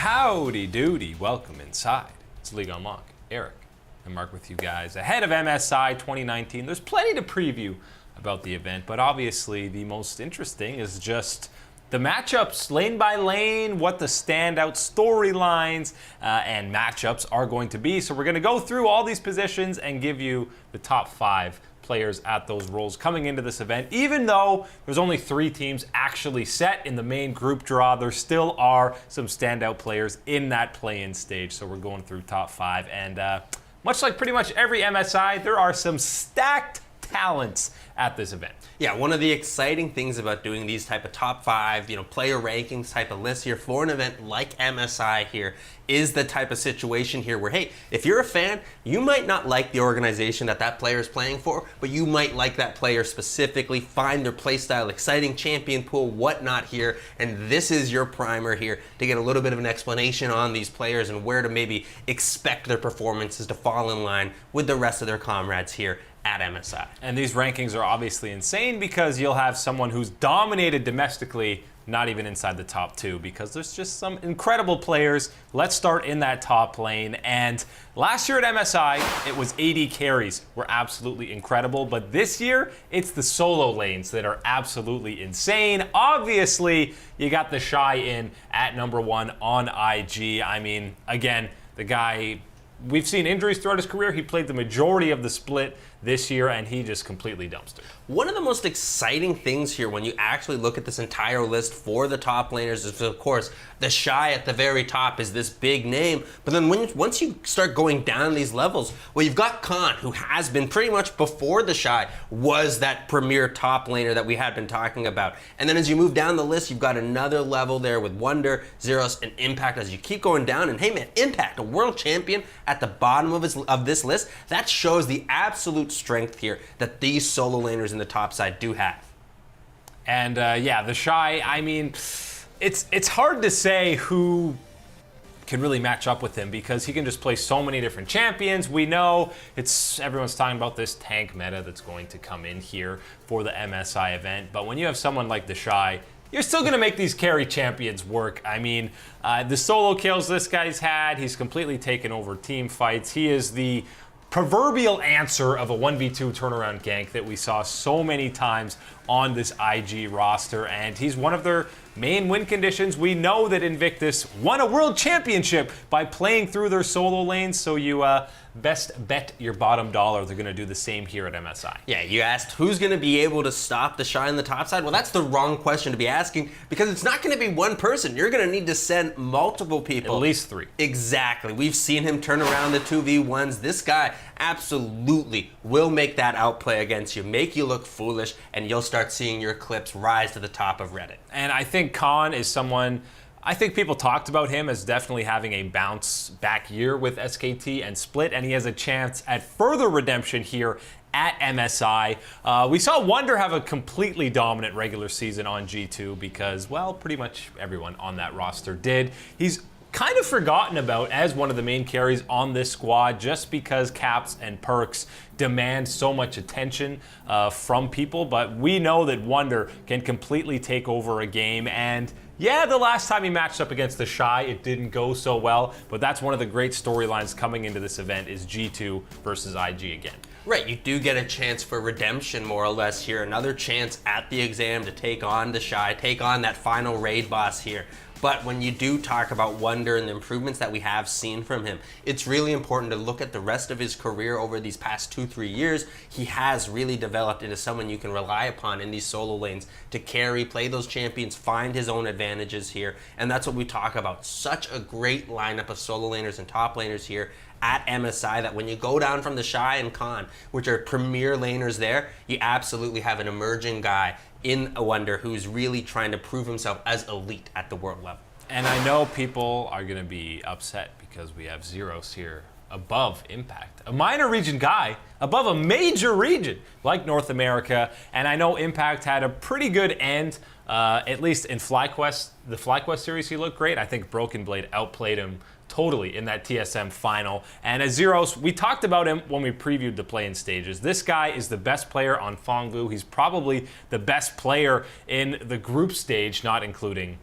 Howdy doody, welcome inside. It's League Unlock. Eric and Mark with you guys ahead of MSI 2019. There's plenty to preview about the event, but obviously the most interesting is just the matchups lane by lane, what the standout storylines and matchups are going to be. So we're going to go through all these positions and give you the top 5 players at those roles coming into this event. Even though there's only 3 teams actually set in the main group draw, there still are some standout players in that play-in stage. So we're going through top 5, and much like pretty much every MSI, there are some stacked talents at this event. Yeah, one of the exciting things about doing these type of top 5, player rankings type of lists here for an event like MSI here is the type of situation here where, hey, if you're a fan, you might not like the organization that player is playing for, but you might like that player specifically, find their play style, exciting champion pool, whatnot here, and this is your primer here to get a little bit of an explanation on these players and where to maybe expect their performances to fall in line with the rest of their comrades here at MSI. And these rankings are obviously insane because you'll have someone who's dominated domestically not even inside the top 2 because there's just some incredible players. Let's start in that top lane. And last year at MSI, it was 80 carries were absolutely incredible, but this year, it's the solo lanes that are absolutely insane. Obviously, you got the Shy in at number 1 on IG. I mean, again, the guy, we've seen injuries throughout his career. He played the majority of the split this year, and he just completely dumpstered. One of the most exciting things here when you actually look at this entire list for the top laners is, of course, the Shy at the very top is this big name. But then once you start going down these levels, well, you've got Khan, who has been pretty much before the Shy, was that premier top laner that we had been talking about. And then as you move down the list, you've got another level there with Wonder, Zeros, and Impact as you keep going down. And hey man, Impact, a world champion at the bottom of this list, that shows the absolute strength here that these solo laners in the top side do have. And yeah, the Shy, I mean, it's hard to say who can really match up with him because he can just play so many different champions. We know everyone's talking about this tank meta that's going to come in here for the MSI event, but when you have someone like the Shy, you're still going to make these carry champions work. I mean, the solo kills this guy's had, he's completely taken over team fights. He is the proverbial answer of a 1v2 turnaround gank that we saw so many times on this IG roster, and he's one of their main win conditions. We know that Invictus won a world championship by playing through their solo lanes, so you best bet your bottom dollar they're going to do the same here at MSI. Yeah, you asked who's going to be able to stop the Shy on the top side. Well, that's the wrong question to be asking because it's not going to be one person. You're going to need to send multiple people. At least 3. Exactly. We've seen him turn around the 2v1s. This guy absolutely will make that outplay against you, make you look foolish, and you'll start seeing your clips rise to the top of Reddit. And I think Khan is someone, I think people talked about him as definitely having a bounce back year with SKT and Split, and he has a chance at further redemption here at MSI. We saw Wonder have a completely dominant regular season on G2 because, well, pretty much everyone on that roster did. He's kind of forgotten about as one of the main carries on this squad just because caps and perks demand so much attention from people, but we know that Wonder can completely take over a game. And yeah, the last time he matched up against the Shy, it didn't go so well, but that's one of the great storylines coming into this event is G2 versus IG again. Right, you do get a chance for redemption more or less here, another chance at the exam to take on the Shy, take on that final raid boss here. But when you do talk about Wonder and the improvements that we have seen from him, it's really important to look at the rest of his career over these past 2-3 years. He has really developed into someone you can rely upon in these solo lanes to carry, play those champions, find his own advantages here. And that's what we talk about. Such a great lineup of solo laners and top laners here at MSI that when you go down from the Shy and Khan, which are premier laners there, you absolutely have an emerging guy in a Wonder who's really trying to prove himself as elite at the world level. And I know people are going to be upset because we have Zeros here above Impact. A minor region guy above a major region like North America. And I know Impact had a pretty good end, at least in FlyQuest. The FlyQuest series, he looked great. I think Broken Blade outplayed him totally in that TSM final. And as Zeros, we talked about him when we previewed the play-in stages. This guy is the best player on Fongbu. He's probably the best player in the group stage, not including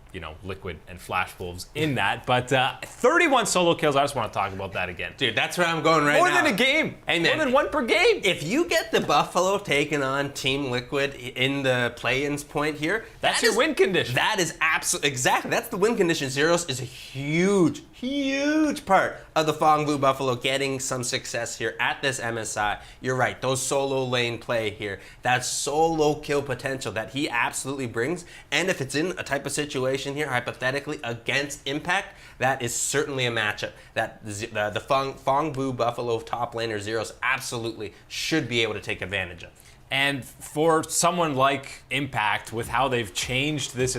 Liquid and Flash Wolves in that. But 31 solo kills, I just want to talk about that again. Dude, that's where I'm going right now. More than a game. Hey, man. More than one per game. If you get the Buffalo taking on Team Liquid in the play-ins point here, that's your win condition. That is absolutely, exactly, that's the win condition. Zeros is a huge part of the Fong Blue Buffalo getting some success here at this MSI. You're right, those solo lane play here, that solo kill potential that he absolutely brings, and if it's in a type of situation here, hypothetically, against Impact, that is certainly a matchup that the Fong Blue Buffalo top laner Zeros absolutely should be able to take advantage of. And for someone like Impact, with how they've changed this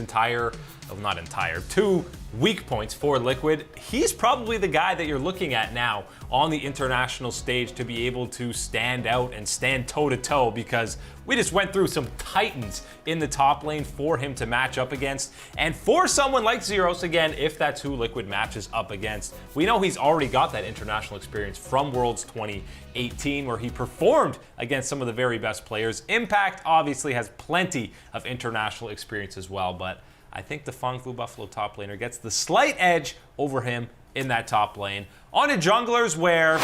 two weak points for Liquid, he's probably the guy that you're looking at now on the international stage to be able to stand out and stand toe-to-toe, because we just went through some titans in the top lane for him to match up against. And for someone like Zeros, again, if that's who Liquid matches up against, we know he's already got that international experience from Worlds 2018, where he performed against some of the very best players. Impact obviously has plenty of international experience as well, but I think the Fong Fu Buffalo top laner gets the slight edge over him in that top lane. On to junglers, where,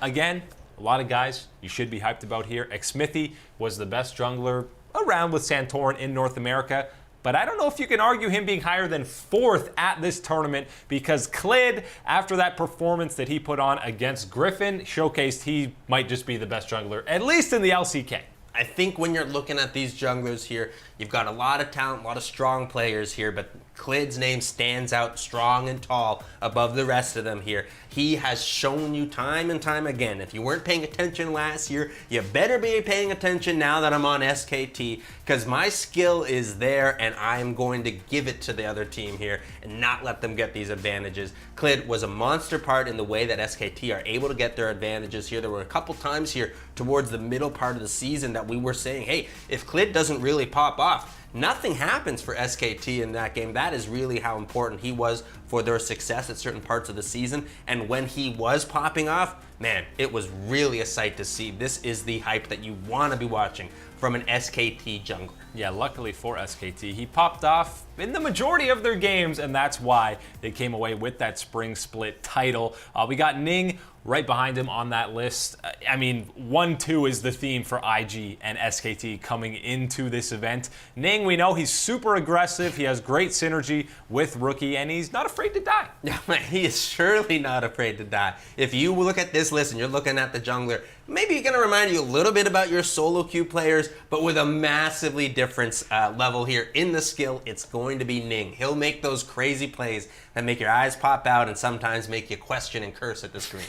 again, a lot of guys you should be hyped about here. Xmithy was the best jungler around with Santorin in North America, but I don't know if you can argue him being higher than 4th at this tournament, because Clid, after that performance that he put on against Griffin, showcased he might just be the best jungler, at least in the LCK. I think when you're looking at these junglers here, you've got a lot of talent, a lot of strong players here, but Clid's name stands out strong and tall above the rest of them here. He has shown you time and time again, if you weren't paying attention last year, you better be paying attention now that I'm on SKT, because my skill is there and I'm going to give it to the other team here and not let them get these advantages. Clid was a monster part in the way that SKT are able to get their advantages here. There were a couple times here towards the middle part of the season that we were saying, hey, if Clid doesn't really pop off, nothing happens for SKT in that game. That is really how important he was for their success at certain parts of the season. And when he was popping off, man, it was really a sight to see. This is the hype that you want to be watching from an SKT jungler. Yeah, luckily for SKT, he popped off in the majority of their games, and that's why they came away with that spring split title. We got Ning right behind him on that list. I mean, 1-2 is the theme for IG and SKT coming into this event. Ning, we know he's super aggressive, he has great synergy with Rookie, and he's not afraid to die. Yeah, he is surely not afraid to die. If you look at this list and you're looking at the jungler, maybe it's going to remind you a little bit about your solo queue players, but with a massively different level here in the skill. It's going to be Ning. He'll make those crazy plays that make your eyes pop out and sometimes make you question and curse at the screen.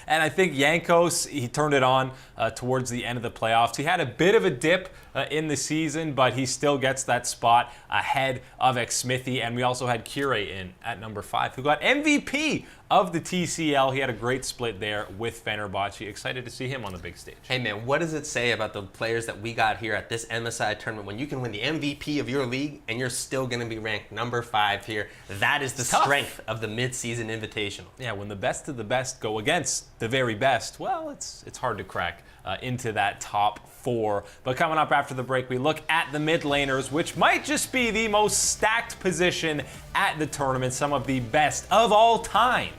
And I think Jankos, he turned it on towards the end of the playoffs. He had a bit of a dip in the season, but he still gets that spot ahead of Xmithy. And we also had Kure in at number 5, who got MVP of the TCL. He had a great split there with Fenerbahce. Excited to see him on the big stage. Hey man, what does it say about the players that we got here at this MSI tournament when you can win the MVP of your league and you're still going to be ranked number 5 here? That is the strength of the mid-season invitational. Yeah, when the best of the best go against the very best, well, it's hard to crack into that top 4. But coming up after the break, we look at the mid laners, which might just be the most stacked position at the tournament, some of the best of all time.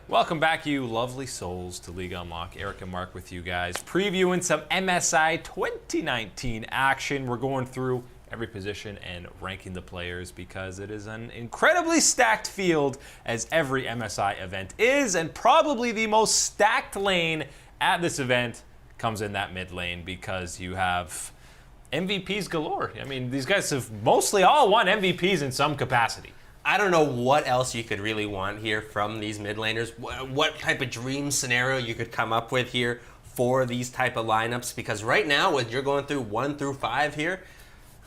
Welcome back, you lovely souls, to League Unlock. Eric and Mark with you guys, previewing some MSI 2019 action. We're going through every position and ranking the players because it is an incredibly stacked field, as every MSI event is, and probably the most stacked lane at this event comes in that mid lane, because you have MVPs galore. I mean, these guys have mostly all won MVPs in some capacity. I don't know what else you could really want here from these mid laners. What type of dream scenario you could come up with here for these type of lineups, because right now, when you're going through 1 through 5 here,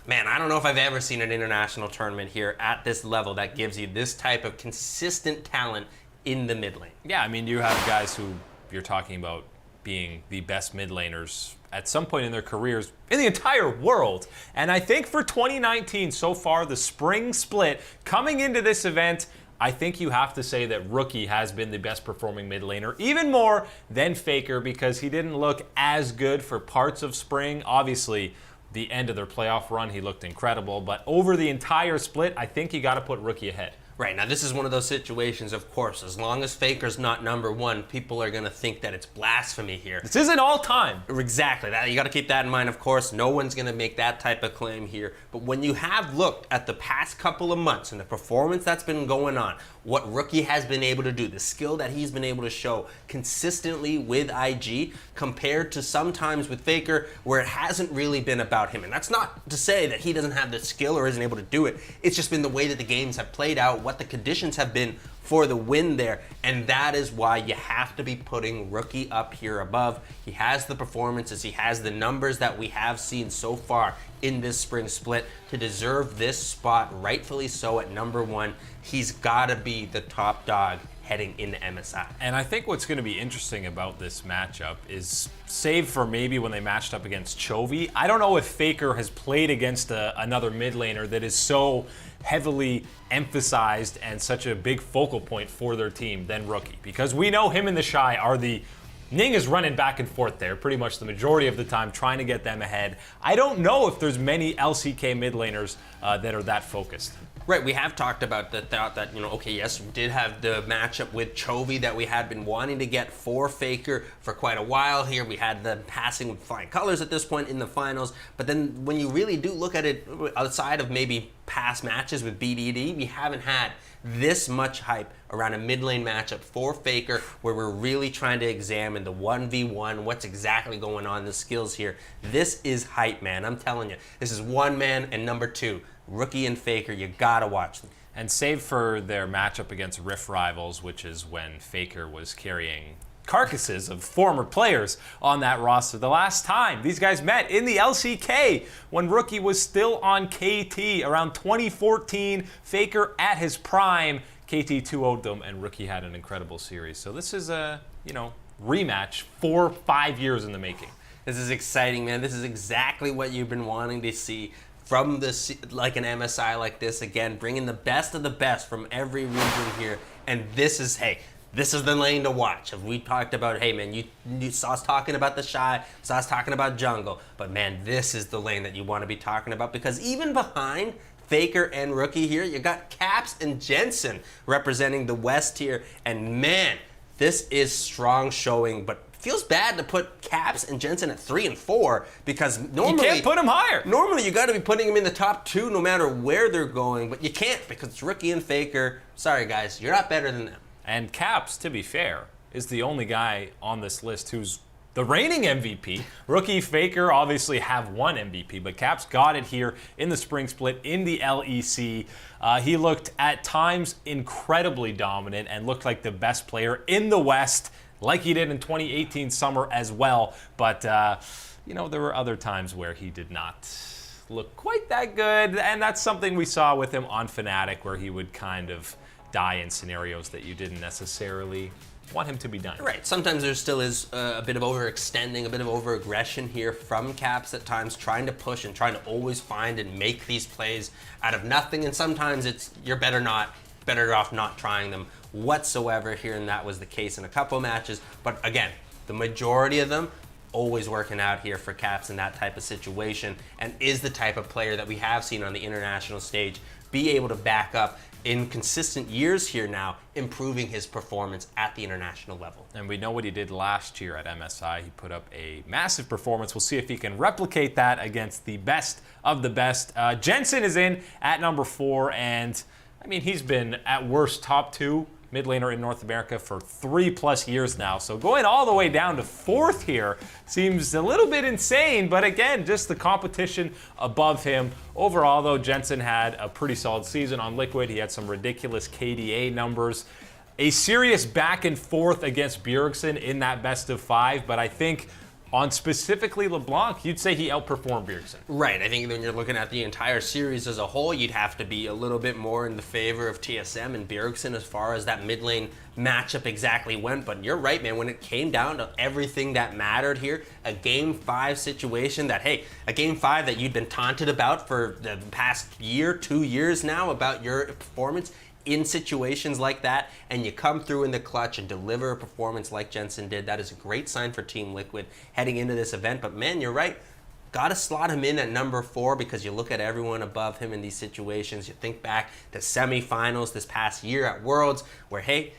man, I don't know if I've ever seen an international tournament here at this level that gives you this type of consistent talent in the mid lane. Yeah, I mean, you have guys who you're talking about being the best mid laners at some point in their careers in the entire world. And I think for 2019 so far, the spring split coming into this event, I think you have to say that Rookie has been the best performing mid laner, even more than Faker, because he didn't look as good for parts of spring. Obviously, the end of their playoff run, he looked incredible. But over the entire split, I think you got to put Rookie ahead. Right, now this is one of those situations, of course, as long as Faker's not number one, people are going to think that it's blasphemy here. This isn't all time. Exactly, you got to keep that in mind, of course. No one's going to make that type of claim here. But when you have looked at the past couple of months and the performance that's been going on, what Rookie has been able to do, the skill that he's been able to show consistently with IG compared to sometimes with Faker where it hasn't really been about him. And that's not to say that he doesn't have the skill or isn't able to do it. It's just been the way that the games have played out, what the conditions have been for the win there, and that is why you have to be putting Rookie up here above. He has the performances, he has the numbers that we have seen so far in this spring split to deserve this spot, rightfully so, at number one. He's got to be the top dog heading into MSI. And I think what's going to be interesting about this matchup is, save for maybe when they matched up against Chovy, I don't know if Faker has played against another mid laner that is so heavily emphasized and such a big focal point for their team than Rookie. Because we know him and the Shy are Ning is running back and forth there pretty much the majority of the time, trying to get them ahead. I don't know if there's many LCK mid laners that are that focused. Right, we have talked about the thought that, okay, yes, we did have the matchup with Chovy that we had been wanting to get for Faker for quite a while here. We had them passing with flying colors at this point in the finals. But then when you really do look at it outside of maybe past matches with BDD, we haven't had this much hype around a mid lane matchup for Faker where we're really trying to examine the 1v1, what's exactly going on, the skills here. This is hype, man. I'm telling you. This is one man and number two. Rookie and Faker, you gotta watch them. And save for their matchup against Rift Rivals, which is when Faker was carrying carcasses of former players on that roster. The last time these guys met in the LCK when Rookie was still on KT around 2014, Faker at his prime, KT 2-0'd them and Rookie had an incredible series. So this is a, rematch 4-5 years in the making. This is exciting, man. This is exactly what you've been wanting to see from this, like an MSI like this, again, bringing the best of the best from every region here. And this is the lane to watch. If we talked about, hey man, you saw us talking about the Shy, saw us talking about jungle, but man, this is the lane that you want to be talking about, because even behind Faker and Rookie here, you got Caps and Jensen representing the West here, and man, this is strong showing, but feels bad to put Caps and Jensen at 3 and 4 because normally you can't put them higher. Normally you got to be putting them in the top 2 no matter where they're going, but you can't because it's Rookie and Faker. Sorry guys, you're not better than them. And Caps, to be fair, is the only guy on this list who's the reigning MVP. Rookie, Faker obviously have one MVP, but Caps got it here in the spring split in the LEC. He looked at times incredibly dominant and looked like the best player in the West, like he did in 2018 summer as well. But, there were other times where he did not look quite that good. And that's something we saw with him on Fnatic, where he would kind of die in scenarios that you didn't necessarily want him to be done. Right. Sometimes there still is a bit of overextending, a bit of over-aggression here from Caps at times, trying to push and trying to always find and make these plays out of nothing. And sometimes it's you're better off not trying them whatsoever here, and that was the case in a couple matches. But again, the majority of them always working out here for Caps in that type of situation, and is the type of player that we have seen on the international stage be able to back up in consistent years here now, improving his performance at the international level. And we know what he did last year at MSI. He put up a massive performance. We'll see if he can replicate that against the best of the best. Jensen is in at number 4, and he's been at worst top 2 mid laner in North America for 3+ years now. So going all the way down to 4th here seems a little bit insane, but again, just the competition above him. Overall though, Jensen had a pretty solid season on Liquid. He had some ridiculous KDA numbers. A serious back and forth against Bjergsen in that best of 5, but I think on specifically LeBlanc, you'd say he outperformed Bjergsen. Right. I think when you're looking at the entire series as a whole, you'd have to be a little bit more in the favor of TSM and Bjergsen as far as that mid lane matchup exactly went. But you're right, man. When it came down to everything that mattered here, a Game 5 situation that, a Game 5 that you'd been taunted about for the past year, 2 years now about your performance in situations like that, and you come through in the clutch and deliver a performance like Jensen did. That is a great sign for Team Liquid heading into this event. But man, you're right. got to slot him in at number 4 because you look at everyone above him in these situations. You think back to semifinals this past year at Worlds where, hey,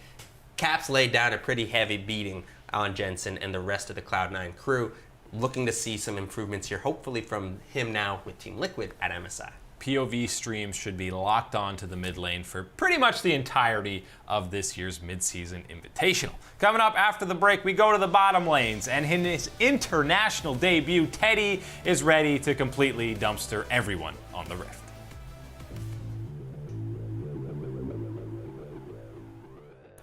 Caps laid down a pretty heavy beating on Jensen and the rest of the Cloud9 crew. Looking to see some improvements here, hopefully from him now with Team Liquid at MSI. POV streams should be locked on to the mid lane for pretty much the entirety of this year's mid-season invitational. Coming up after the break, we go to the bottom lanes, and in his international debut, Teddy is ready to completely dumpster everyone on the Rift.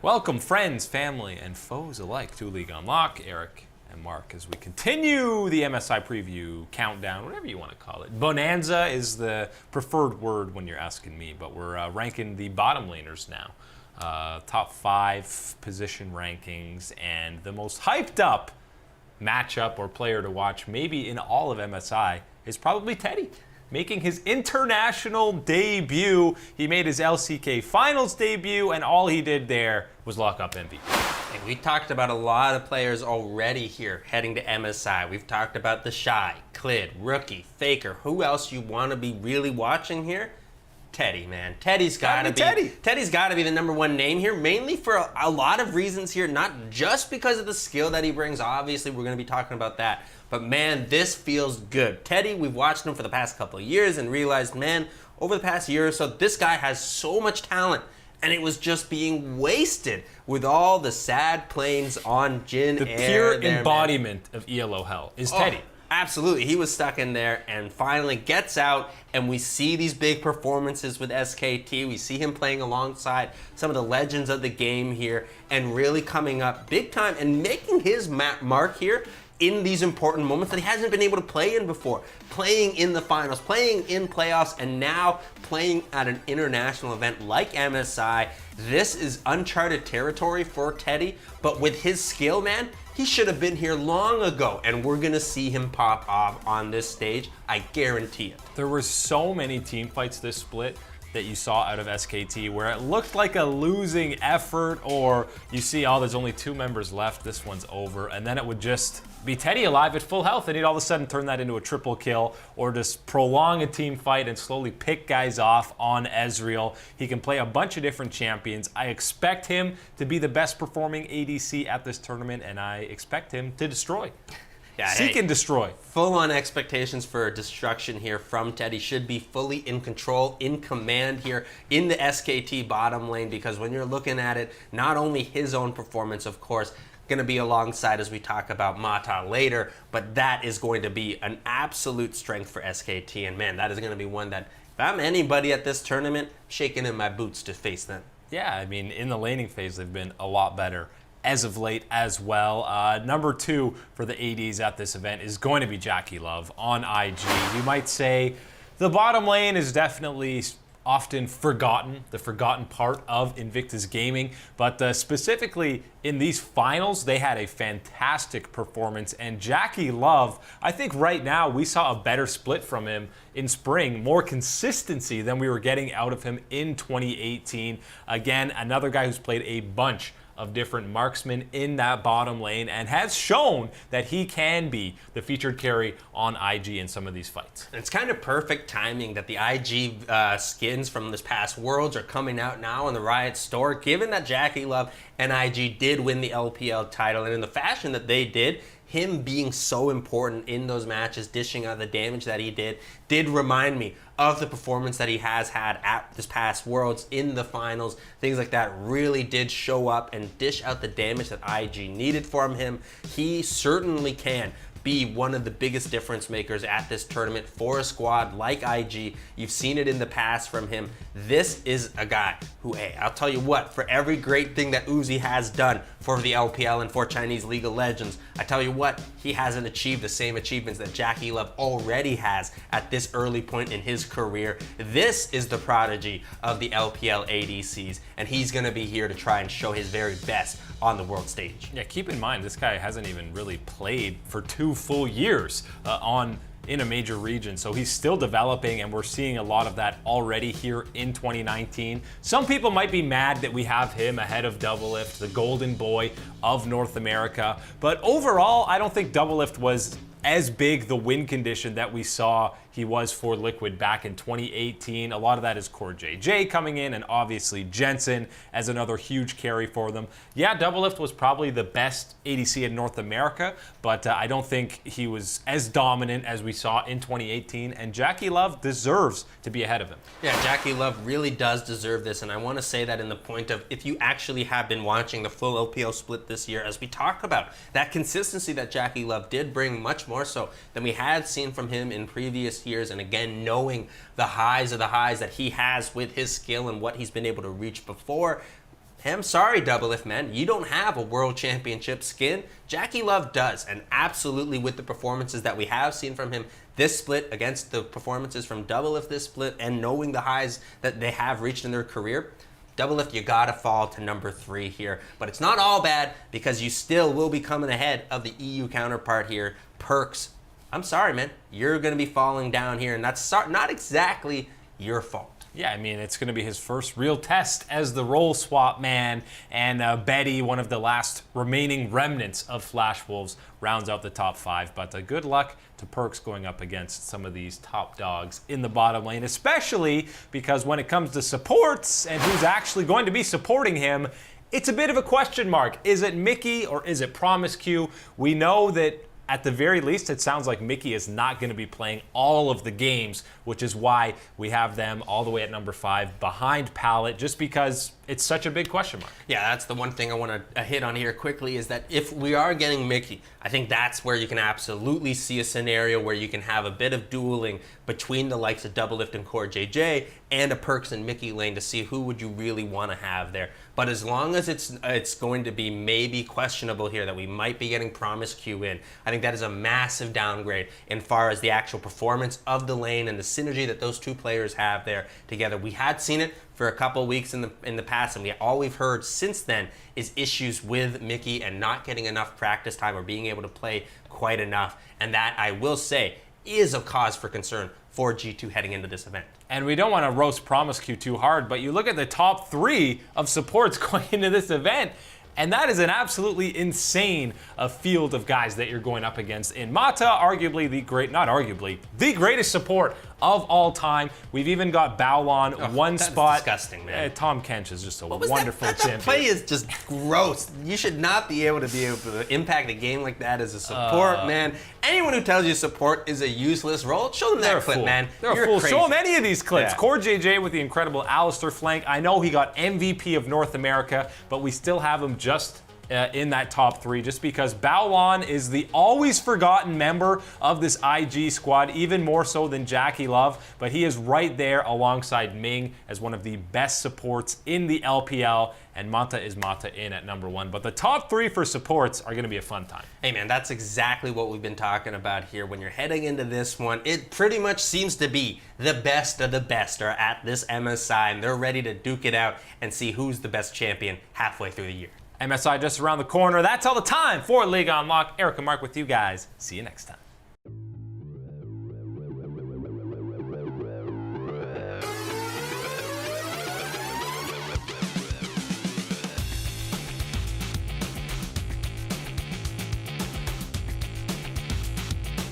Welcome friends, family, and foes alike to League Unlock. Eric and Mark as we continue the MSI preview countdown, whatever you want to call it. Bonanza is the preferred word when you're asking me, but we're ranking the bottom laners now. Top 5 position rankings, and the most hyped up matchup or player to watch maybe in all of MSI is probably Teddy. Making his international debut. He made his LCK finals debut, and all he did there was lock up MVP. And we talked about a lot of players already here heading to MSI. We've talked about the Shy, Clid, Rookie, Faker. Who else you want to be really watching here? Teddy, man. Teddy's got to be Teddy's got to be the number 1 name here, mainly for a lot of reasons here, not just because of the skill that he brings. Obviously, we're going to be talking about that. But man, this feels good. Teddy, we've watched him for the past couple of years and realized, man, over the past year or so, this guy has so much talent. And it was just being wasted with all the sad planes on Jin The Air. pure embodiment of ELO hell is Teddy. Absolutely. He was stuck in there and finally gets out, and we see these big performances with SKT. We see him playing alongside some of the legends of the game here and really coming up big time and making his mark here in these important moments that he hasn't been able to play in before. Playing in the finals, playing in playoffs, and now playing at an international event like MSI. This is uncharted territory for Teddy, but with his skill, man, he should have been here long ago, and we're gonna see him pop off on this stage. I guarantee it. There were so many team fights this split that you saw out of SKT where it looked like a losing effort, or you see, oh, there's only 2 members left, this one's over, and then it would just be Teddy alive at full health, and he'd all of a sudden turn that into a triple kill, or just prolong a team fight and slowly pick guys off on Ezreal. He can play a bunch of different champions. I expect him to be the best performing ADC at this tournament, and I expect him to destroy. Yeah, Seek and destroy. Full-on expectations for destruction here from Teddy. Should be fully in control, in command here in the SKT bottom lane, because when you're looking at it, not only his own performance, of course, going to be alongside as we talk about Mata later, but that is going to be an absolute strength for SKT, and man, that is going to be one that, if I'm anybody at this tournament, shaking in my boots to face them. Yeah, I mean, in the laning phase, they've been a lot better as of late as well. Number 2 for the ADs at this event is going to be Jackie Love on IG. You might say the bottom lane is definitely often forgotten, the forgotten part of Invictus Gaming, but specifically in these finals, they had a fantastic performance, and Jackie Love, I think right now we saw a better split from him in spring, more consistency than we were getting out of him in 2018. Again, another guy who's played a bunch of different marksmen in that bottom lane and has shown that he can be the featured carry on IG in some of these fights. It's kind of perfect timing that the IG skins from this past Worlds are coming out now in the Riot store, given that Jackie Love and IG did win the LPL title, and in the fashion that they did, him being so important in those matches, dishing out the damage that he did remind me of the performance that he has had at this past Worlds in the finals. Things like that really did show up and dish out the damage that IG needed from him. He certainly can be one of the biggest difference makers at this tournament for a squad like IG. You've seen it in the past from him. This is a guy who, hey, I'll tell you what, for every great thing that Uzi has done for the LPL and for Chinese League of Legends, I tell you what, he hasn't achieved the same achievements that Jackie Love already has at this early point in his career. This is the prodigy of the LPL ADCs, and he's gonna be here to try and show his very best on the world stage. Yeah, keep in mind, this guy hasn't even really played for 2 full years on in a major region. So he's still developing, and we're seeing a lot of that already here in 2019. Some people might be mad that we have him ahead of Doublelift, the golden boy of North America. But overall, I don't think Doublelift was as big the win condition that we saw he was for Liquid back in 2018. A lot of that is Core JJ coming in, and obviously Jensen as another huge carry for them. Yeah, Doublelift was probably the best ADC in North America, but I don't think he was as dominant as we saw in 2018, and Jackie Love deserves to be ahead of him. Yeah, Jackie Love really does deserve this, and I want to say that in the point of, if you actually have been watching the full LPL split this year, as we talk about, that consistency that Jackie Love did bring, much more so than we had seen from him in previous years, and again, knowing the highs of the highs that he has with his skill and what he's been able to reach before. I'm sorry, Doublelift, man. You don't have a world championship skin. Jackie Love does, and absolutely with the performances that we have seen from him this split against the performances from Doublelift this split, and knowing the highs that they have reached in their career, Doublelift, you gotta fall to number 3 here. But it's not all bad, because you still will be coming ahead of the EU counterpart here, Perks. I'm sorry, man. You're gonna be falling down here, and that's not exactly your fault. Yeah, I mean, it's going to be his first real test as the role swap man, and Betty, one of the last remaining remnants of Flash Wolves, rounds out the top 5. But good luck to Perks going up against some of these top dogs in the bottom lane, especially because when it comes to supports and who's actually going to be supporting him, it's a bit of a question mark. Is it Mickey or is it Promiscu? We know that at the very least, it sounds like Mickey is not going to be playing all of the games, which is why we have them all the way at number 5 behind Pallet, just because it's such a big question mark. Yeah, that's the one thing I want to hit on here quickly, is that if we are getting Mickey, I think that's where you can absolutely see a scenario where you can have a bit of dueling between the likes of Doublelift and Core JJ and a Perks and Mickey lane to see who would you really want to have there. But as long as it's going to be maybe questionable here that we might be getting Promiscu in, I think that is a massive downgrade in far as the actual performance of the lane and the synergy that those two players have there together. We had seen it for a couple of weeks in the past, and all we've heard since then is issues with Mickey and not getting enough practice time or being able to play quite enough. And that, I will say, is a cause for concern for G2 heading into this event. And we don't want to roast Promiscu too hard, but you look at the top 3 of supports going into this event, and that is an absolutely insane field of guys that you're going up against. In Mata, arguably the greatest support of all time. We've even got Baolon one spot. Disgusting, man. Tom Kench is just a wonderful champion. That play is just gross. You should not be able to impact a game like that as a support, man. Anyone who tells you support is a useless role, show them that clip, man. They're a fool. Show them any of these clips. Yeah. Core JJ with the incredible Alistair flank. I know he got MVP of North America, but we still have him just in that top 3, just because Baolon is the always forgotten member of this IG squad, even more so than Jackie Love, but he is right there alongside Ming as one of the best supports in the LPL, and Mata is Mata in at number 1. But the top 3 for supports are going to be a fun time. Hey man, that's exactly what we've been talking about here. When you're heading into this one, it pretty much seems to be the best of the best are at this MSI, and they're ready to duke it out and see who's the best champion halfway through the year. MSI just around the corner. That's all the time for League Unlocked. Eric and Mark with you guys. See you next time.